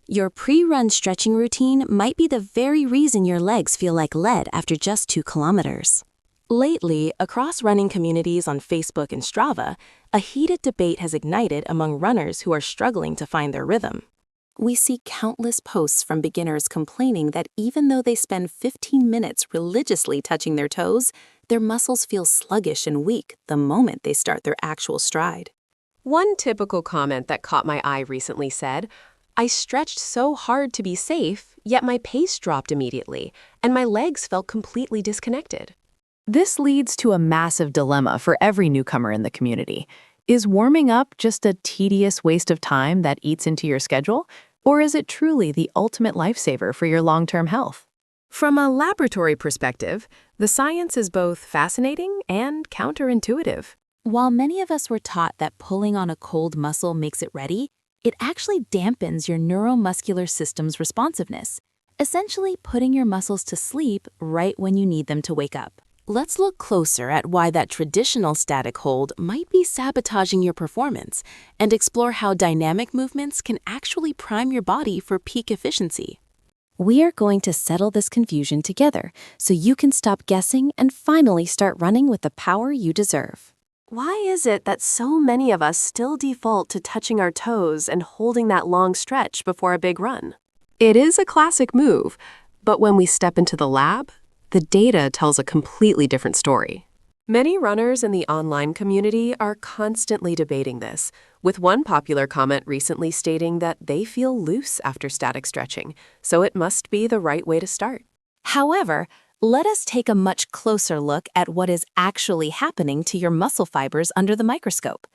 Your pre-run stretching routine might be the very reason your legs feel like lead after just 2 kilometers. Lately, across running communities on Facebook and Strava, a heated debate has ignited among runners who are struggling to find their rhythm. We see countless posts from beginners complaining that even though they spend 15 minutes religiously touching their toes, their muscles feel sluggish and weak the moment they start their actual stride. One typical comment that caught my eye recently said, "I stretched so hard to be safe, yet my pace dropped immediately, and my legs felt completely disconnected." This leads to a massive dilemma for every newcomer in the community. Is warming up just a tedious waste of time that eats into your schedule, or is it truly the ultimate lifesaver for your long-term health? From a laboratory perspective, the science is both fascinating and counterintuitive. While many of us were taught that pulling on a cold muscle makes it ready, it actually dampens your neuromuscular system's responsiveness, essentially putting your muscles to sleep right when you need them to wake up. Let's look closer at why that traditional static hold might be sabotaging your performance and explore how dynamic movements can actually prime your body for peak efficiency. We are going to settle this confusion together so you can stop guessing and finally start running with the power you deserve. Why is it that so many of us still default to touching our toes and holding that long stretch before a big run? It is a classic move, but when we step into the lab, the data tells a completely different story. Many runners in the online community are constantly debating this, with one popular comment recently stating that they feel loose after static stretching, so it must be the right way to start. However, let us take a much closer look at what is actually happening to your muscle fibers under the microscope.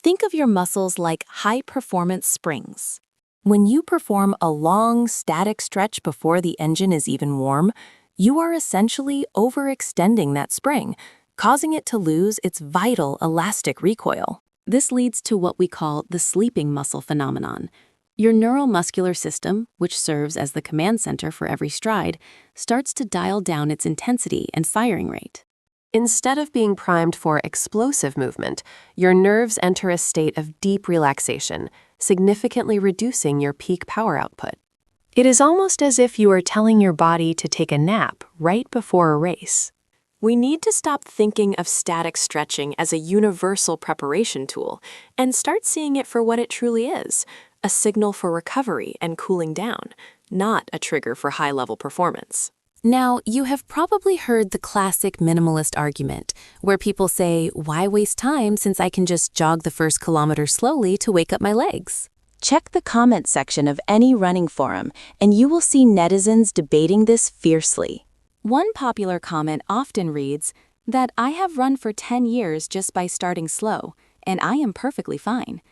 Think of your muscles like high-performance springs. When you perform a long, static stretch before the engine is even warm, you are essentially overextending that spring, causing it to lose its vital elastic recoil. This leads to what we call the sleeping muscle phenomenon. Your neuromuscular system, which serves as the command center for every stride, starts to dial down its intensity and firing rate. Instead of being primed for explosive movement, your nerves enter a state of deep relaxation, significantly reducing your peak power output. It is almost as if you are telling your body to take a nap right before a race. We need to stop thinking of static stretching as a universal preparation tool and start seeing it for what it truly is, a signal for recovery and cooling down, not a trigger for high-level performance. Now, you have probably heard the classic minimalist argument, where people say, "Why waste time since I can just jog the first kilometer slowly to wake up my legs?" Check the comment section of any running forum, and you will see netizens debating this fiercely. One popular comment often reads that I have run for 10 years just by starting slow, and I am perfectly fine.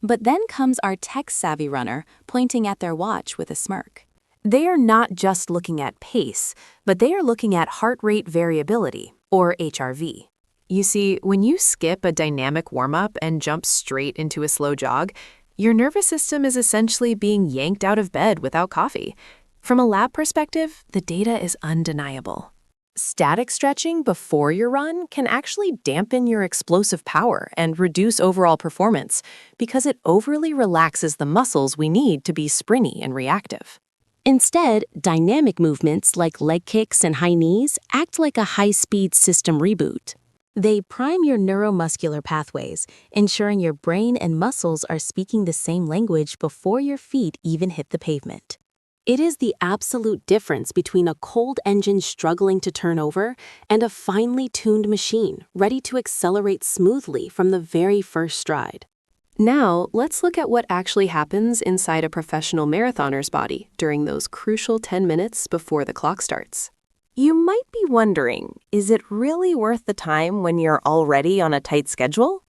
But then comes our tech-savvy runner pointing at their watch with a smirk. They are not just looking at pace, but they are looking at heart rate variability, or HRV. You see, when you skip a dynamic warm-up and jump straight into a slow jog, your nervous system is essentially being yanked out of bed without coffee. From a lab perspective, the data is undeniable. Static stretching before your run can actually dampen your explosive power and reduce overall performance because it overly relaxes the muscles we need to be sprinty and reactive. Instead, dynamic movements like leg kicks and high knees act like a high-speed system reboot. They prime your neuromuscular pathways, ensuring your brain and muscles are speaking the same language before your feet even hit the pavement. It is the absolute difference between a cold engine struggling to turn over and a finely tuned machine ready to accelerate smoothly from the very first stride. Now, let's look at what actually happens inside a professional marathoner's body during those crucial 10 minutes before the clock starts. You might be wondering, is it really worth the time when you're already on a tight schedule?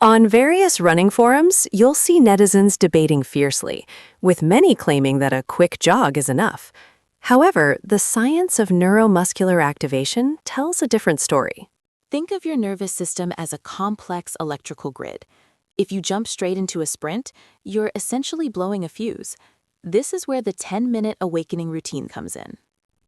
On various running forums, you'll see netizens debating fiercely, with many claiming that a quick jog is enough. However, the science of neuromuscular activation tells a different story. Think of your nervous system as a complex electrical grid. If you jump straight into a sprint, you're essentially blowing a fuse. This is where the 10-minute awakening routine comes in.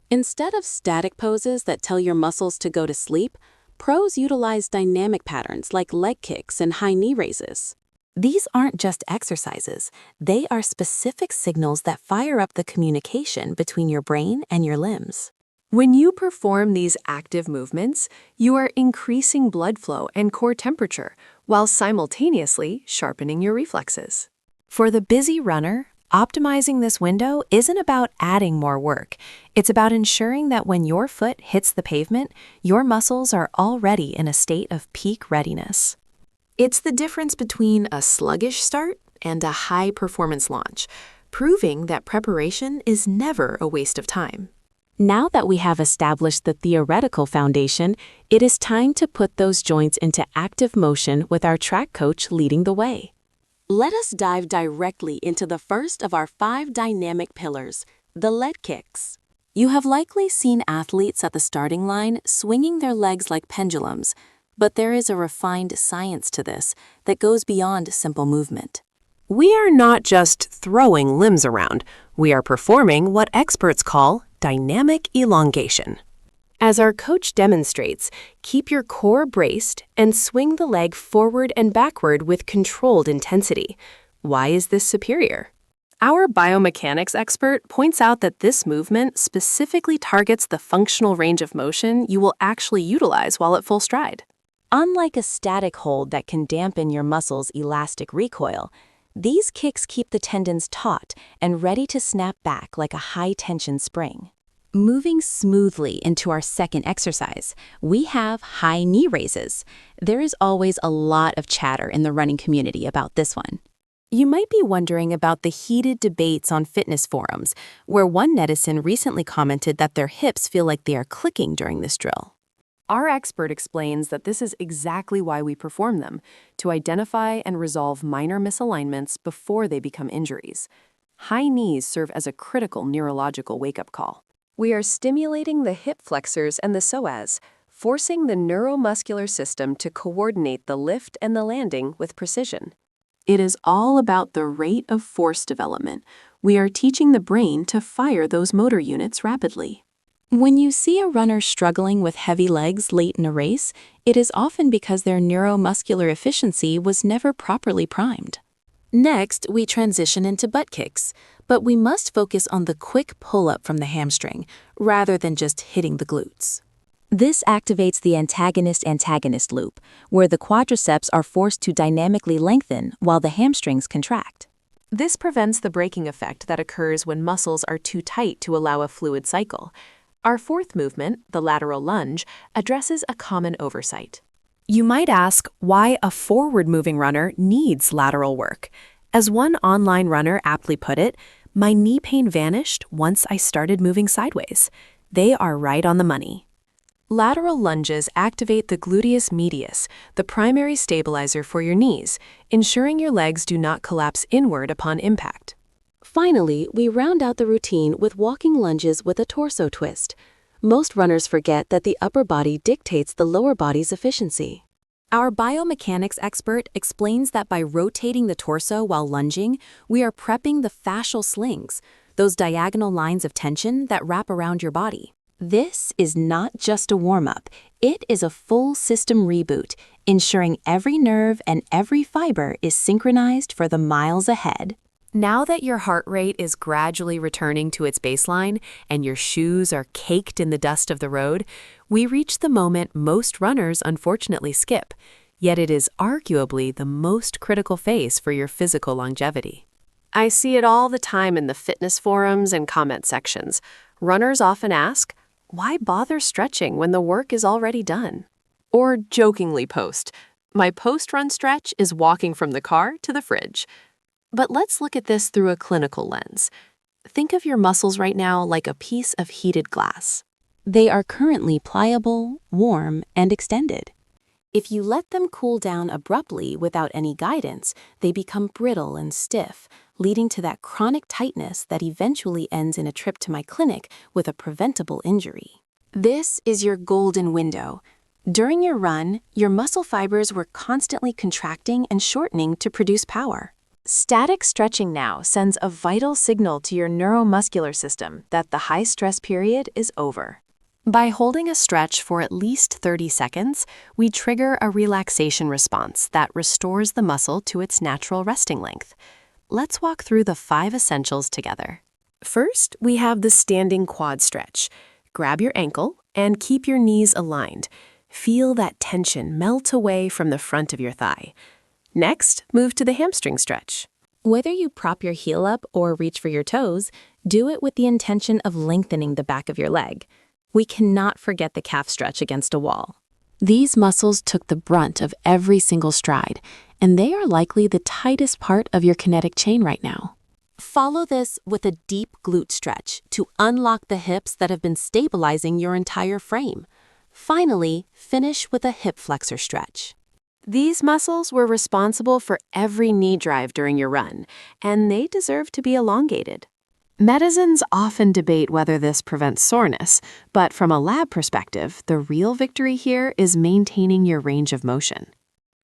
Instead of static poses that tell your muscles to go to sleep, pros utilize dynamic patterns like leg kicks and high knee raises. These aren't just exercises, they are specific signals that fire up the communication between your brain and your limbs. When you perform these active movements, you are increasing blood flow and core temperature while simultaneously sharpening your reflexes. For the busy runner, optimizing this window isn't about adding more work. It's about ensuring that when your foot hits the pavement, your muscles are already in a state of peak readiness. It's the difference between a sluggish start and a high-performance launch, proving that preparation is never a waste of time. Now that we have established the theoretical foundation, it is time to put those joints into active motion with our track coach leading the way. Let us dive directly into the first of our 5 dynamic pillars, the leg kicks. You have likely seen athletes at the starting line swinging their legs like pendulums, but there is a refined science to this that goes beyond simple movement. We are not just throwing limbs around, we are performing what experts call dynamic elongation. As our coach demonstrates, keep your core braced and swing the leg forward and backward with controlled intensity. Why is this superior? Our biomechanics expert points out that this movement specifically targets the functional range of motion you will actually utilize while at full stride. Unlike a static hold that can dampen your muscles' elastic recoil, these kicks keep the tendons taut and ready to snap back like a high-tension spring. Moving smoothly into our second exercise, we have high knee raises. There is always a lot of chatter in the running community about this one. You might be wondering about the heated debates on fitness forums, where one netizen recently commented that their hips feel like they are clicking during this drill. Our expert explains that this is exactly why we perform them, to identify and resolve minor misalignments before they become injuries. High knees serve as a critical neurological wake-up call. We are stimulating the hip flexors and the psoas, forcing the neuromuscular system to coordinate the lift and the landing with precision. It is all about the rate of force development. We are teaching the brain to fire those motor units rapidly. When you see a runner struggling with heavy legs late in a race, it is often because their neuromuscular efficiency was never properly primed. Next, we transition into butt kicks, but we must focus on the quick pull-up from the hamstring, rather than just hitting the glutes. This activates the antagonist-antagonist loop, where the quadriceps are forced to dynamically lengthen while the hamstrings contract. This prevents the braking effect that occurs when muscles are too tight to allow a fluid cycle. Our fourth movement, the lateral lunge, addresses a common oversight. You might ask why a forward-moving runner needs lateral work. As one online runner aptly put it, my knee pain vanished once I started moving sideways. They are right on the money. Lateral lunges activate the gluteus medius, the primary stabilizer for your knees, ensuring your legs do not collapse inward upon impact. Finally, we round out the routine with walking lunges with a torso twist. Most runners forget that the upper body dictates the lower body's efficiency. Our biomechanics expert explains that by rotating the torso while lunging, we are prepping the fascial slings, those diagonal lines of tension that wrap around your body. This is not just a warm-up, it is a full system reboot, ensuring every nerve and every fiber is synchronized for the miles ahead. Now that your heart rate is gradually returning to its baseline and your shoes are caked in the dust of the road, we reach the moment most runners unfortunately skip, yet it is arguably the most critical phase for your physical longevity. I see it all the time in the fitness forums and comment sections. Runners often ask, why bother stretching when the work is already done? Or jokingly post, my post-run stretch is walking from the car to the fridge. But let's look at this through a clinical lens. Think of your muscles right now like a piece of heated glass. They are currently pliable, warm, and extended. If you let them cool down abruptly without any guidance, they become brittle and stiff, leading to that chronic tightness that eventually ends in a trip to my clinic with a preventable injury. This is your golden window. During your run, your muscle fibers were constantly contracting and shortening to produce power. Static stretching now sends a vital signal to your neuromuscular system that the high-stress period is over. By holding a stretch for at least 30 seconds, we trigger a relaxation response that restores the muscle to its natural resting length. Let's walk through the 5 essentials together. First, we have the standing quad stretch. Grab your ankle and keep your knees aligned. Feel that tension melt away from the front of your thigh. Next, move to the hamstring stretch. Whether you prop your heel up or reach for your toes, do it with the intention of lengthening the back of your leg. We cannot forget the calf stretch against a wall. These muscles took the brunt of every single stride, and they are likely the tightest part of your kinetic chain right now. Follow this with a deep glute stretch to unlock the hips that have been stabilizing your entire frame. Finally, finish with a hip flexor stretch. These muscles were responsible for every knee drive during your run, and they deserve to be elongated. Medicines often debate whether this prevents soreness, but from a lab perspective, the real victory here is maintaining your range of motion.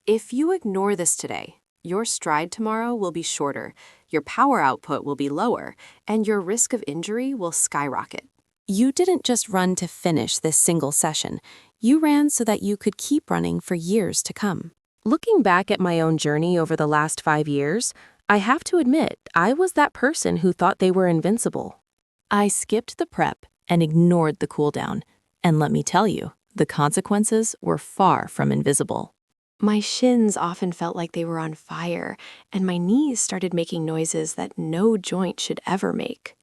If you ignore this today, your stride tomorrow will be shorter, your power output will be lower, and your risk of injury will skyrocket. You didn't just run to finish this single session. You ran so that you could keep running for years to come. Looking back at my own journey over the last 5 years, I have to admit, I was that person who thought they were invincible. I skipped the prep and ignored the cooldown, and let me tell you, the consequences were far from invisible. My shins often felt like they were on fire, and my knees started making noises that no joint should ever make.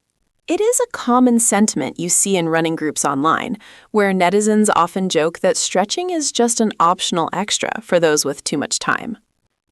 It is a common sentiment you see in running groups online, where netizens often joke that stretching is just an optional extra for those with too much time.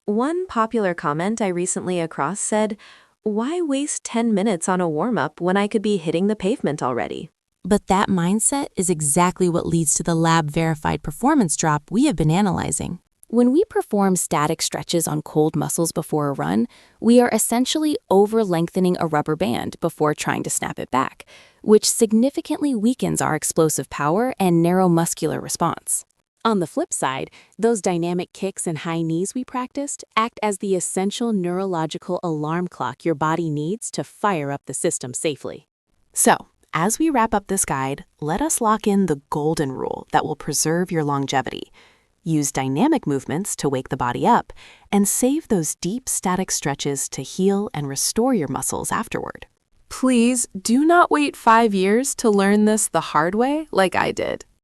One popular comment I recently across said, "Why waste 10 minutes on a warm-up when I could be hitting the pavement already?" But that mindset is exactly what leads to the lab-verified performance drop we have been analyzing. When we perform static stretches on cold muscles before a run, we are essentially over-lengthening a rubber band before trying to snap it back, which significantly weakens our explosive power and neuromuscular response. On the flip side, those dynamic kicks and high knees we practiced act as the essential neurological alarm clock your body needs to fire up the system safely. So, as we wrap up this guide, let us lock in the golden rule that will preserve your longevity. Use dynamic movements to wake the body up, and save those deep static stretches to heal and restore your muscles afterward. Please do not wait 5 years to learn this the hard way like I did.